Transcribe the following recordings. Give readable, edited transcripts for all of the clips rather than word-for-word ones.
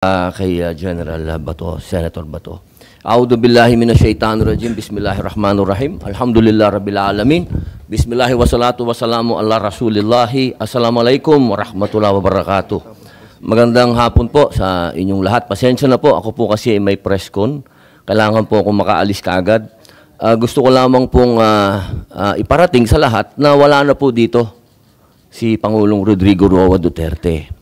Kay General Bato, Senator Bato. A'udhu billahi minasyaitanir rajim. Bismillahirrahmanirrahim. Alhamdulillah rabbil alamin. Bismillahi wassalatu wassalamu ala Rasulillahi. Assalamualaikum warahmatullahi wabarakatuh. Magandang hapon po sa inyong lahat. Pasensya na po, ako po kasi may press con. Kailangan po akong makaalis kaagad. Gusto ko lamang pong iparating sa lahat na wala na po dito si Pangulong Rodrigo Roa Duterte.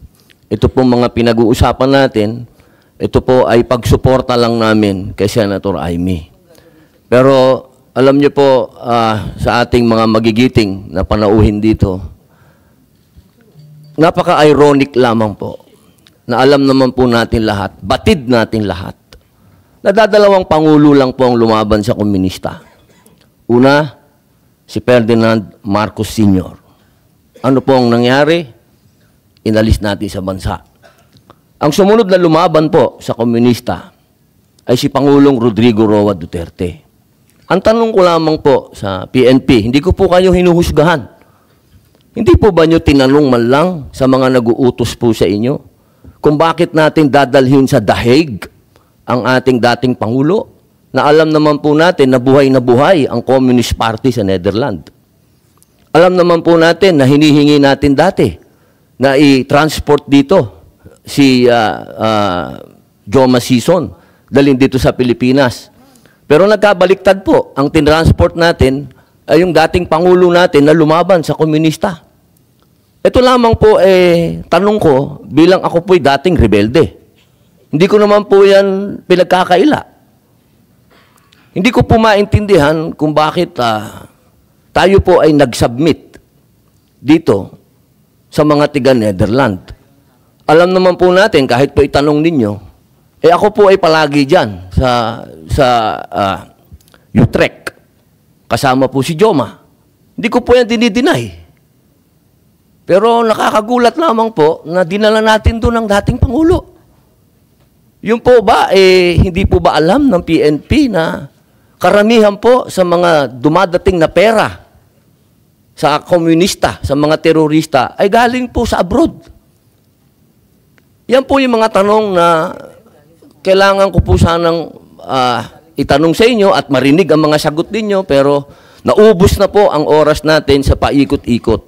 Ito pong mga pinag-uusapan natin, ito po ay pagsuporta lang namin kay Senator Amy. Pero alam niyo po, sa ating mga magigiting na panauhin dito, napaka-ironic lamang po na alam naman po natin lahat, batid natin lahat, na dadalawang pangulo lang po ang lumaban sa komunista. Una, si Ferdinand Marcos Sr. Ano po ang nangyari? Inalis natin sa bansa. Ang sumunod na lumaban po sa komunista ay si Pangulong Rodrigo Roa Duterte. Ang tanong ko lamang po sa PNP, hindi ko po kayo hinuhusgahan. Hindi po ba nyo tinanong man lang sa mga nag-uutos po sa inyo kung bakit natin dadalhin sa The Hague ang ating dating Pangulo na alam naman po natin na buhay ang Communist Party sa Netherlands. Alam naman po natin na hinihingi natin dati na i-transport dito si Joma Sison, dalhin dito sa Pilipinas. Pero nagkabaliktad po, ang tinransport natin ay yung dating Pangulo natin na lumaban sa komunista. Ito lamang po, tanong ko, bilang ako po'y dating rebelde. Hindi ko naman po yan pinagkakaila. Hindi ko po maintindihan kung bakit tayo po ay nag-submit dito sa mga tiga-Netherlands. Alam naman po natin, kahit po itanong ninyo, ako po ay palagi dyan sa Utrecht. Kasama po si Joma. Hindi ko po yan dinideny. Pero nakakagulat lamang po na dinala natin doon ang dating Pangulo. Yung po ba, hindi po ba alam ng PNP na karamihan po sa mga dumadating na pera sa komunista, sa mga terorista, ay galing po sa abroad. Yan po yung mga tanong na kailangan ko po sanang itanong sa inyo at marinig ang mga sagot ninyo, pero naubos na po ang oras natin sa paikot-ikot.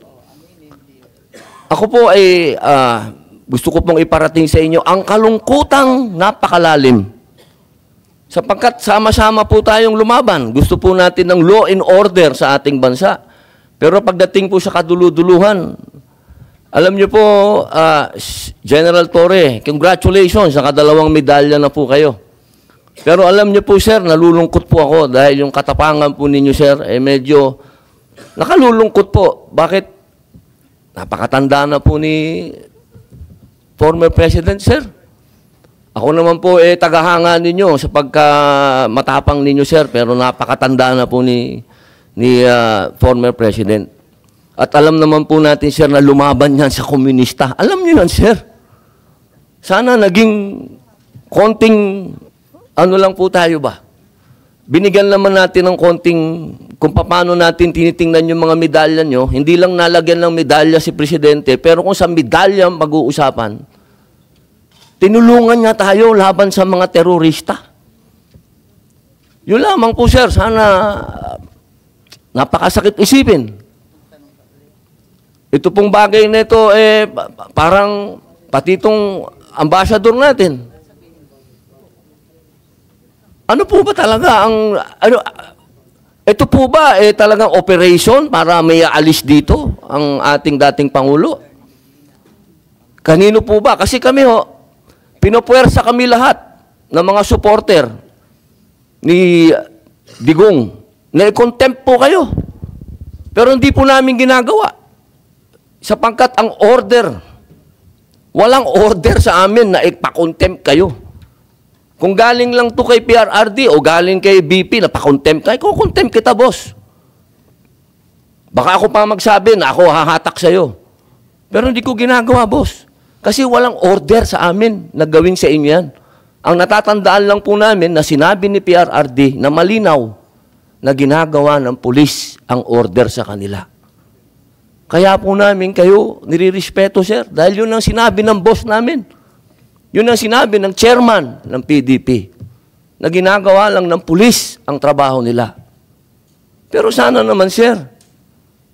Ako po ay gusto ko pong iparating sa inyo ang kalungkutang napakalalim. Sapagkat sama-sama po tayong lumaban. Gusto po natin ng law and order sa ating bansa. Pero pagdating po sa kaduluduluhan, alam niyo po, General Torre, congratulations, nakadalawang medalya na po kayo. Pero alam niyo po, sir, nalulungkot po ako dahil yung katapangan po ninyo, sir, medyo nakalulungkot po. Bakit? Napakatanda na po ni former President, sir. Ako naman po, tagahanga ninyo sa pagkamatapang ninyo, sir, pero napakatanda na po ni former President. At alam naman po natin, sir, na lumaban yan sa komunista. Alam niyo yan, sir. Sana naging konting, ano lang po tayo ba? Binigyan naman natin ng konting, kung paano natin tinitingnan yung mga medalya nyo, hindi lang nalagyan ng medalya si Presidente, pero kung sa medalya mag-uusapan, tinulungan niya tayo laban sa mga terorista. Yun lamang po, sir. Sana napakasakit isipin. Ito pong bagay na ito, parang pati itong ambassador natin. Ano po ba talaga ang, ito po ba talagang operation para may aalis dito ang ating dating Pangulo? Kanino po ba? Kasi kami pinopuwersa kami lahat ng mga supporter ni Digong na i-contempt po kayo. Pero hindi po namin ginagawa. Sapagkat ang order, walang order sa amin na ipa-contempt kayo. Kung galing lang to kay PRRD o galing kay BP na pa-contempt kayo, kukontempt kita, boss. Baka ako pa magsabi na ako hahatak sa'yo. Pero hindi ko ginagawa, boss. Kasi walang order sa amin na gawin sa inyo yan. Ang natatandaan lang po namin na sinabi ni PRRD na malinaw na ginagawa ng pulis ang order sa kanila. Kaya po namin kayo nirirespeto, sir, dahil yun ang sinabi ng boss namin. Yun ang sinabi ng chairman ng PDP, na ginagawa lang ng pulis ang trabaho nila. Pero sana naman, sir,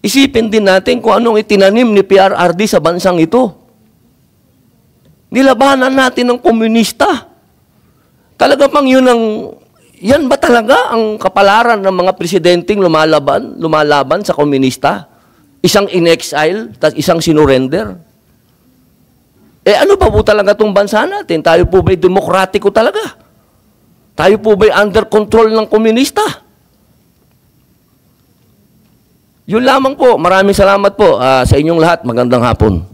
isipin din natin kung anong itinanim ni PRRD sa bansang ito. Nilabanan natin ng komunista. Talaga bang yan ba talaga ang kapalaran ng mga presidenteng lumalaban sa komunista? Isang in-exile, tas isang sinurrender? Ano pa po talaga itong bansa natin? Tayo po ba'y demokratiko talaga? Tayo po ba'y under control ng komunista? Yun lamang po. Maraming salamat po sa inyong lahat. Magandang hapon.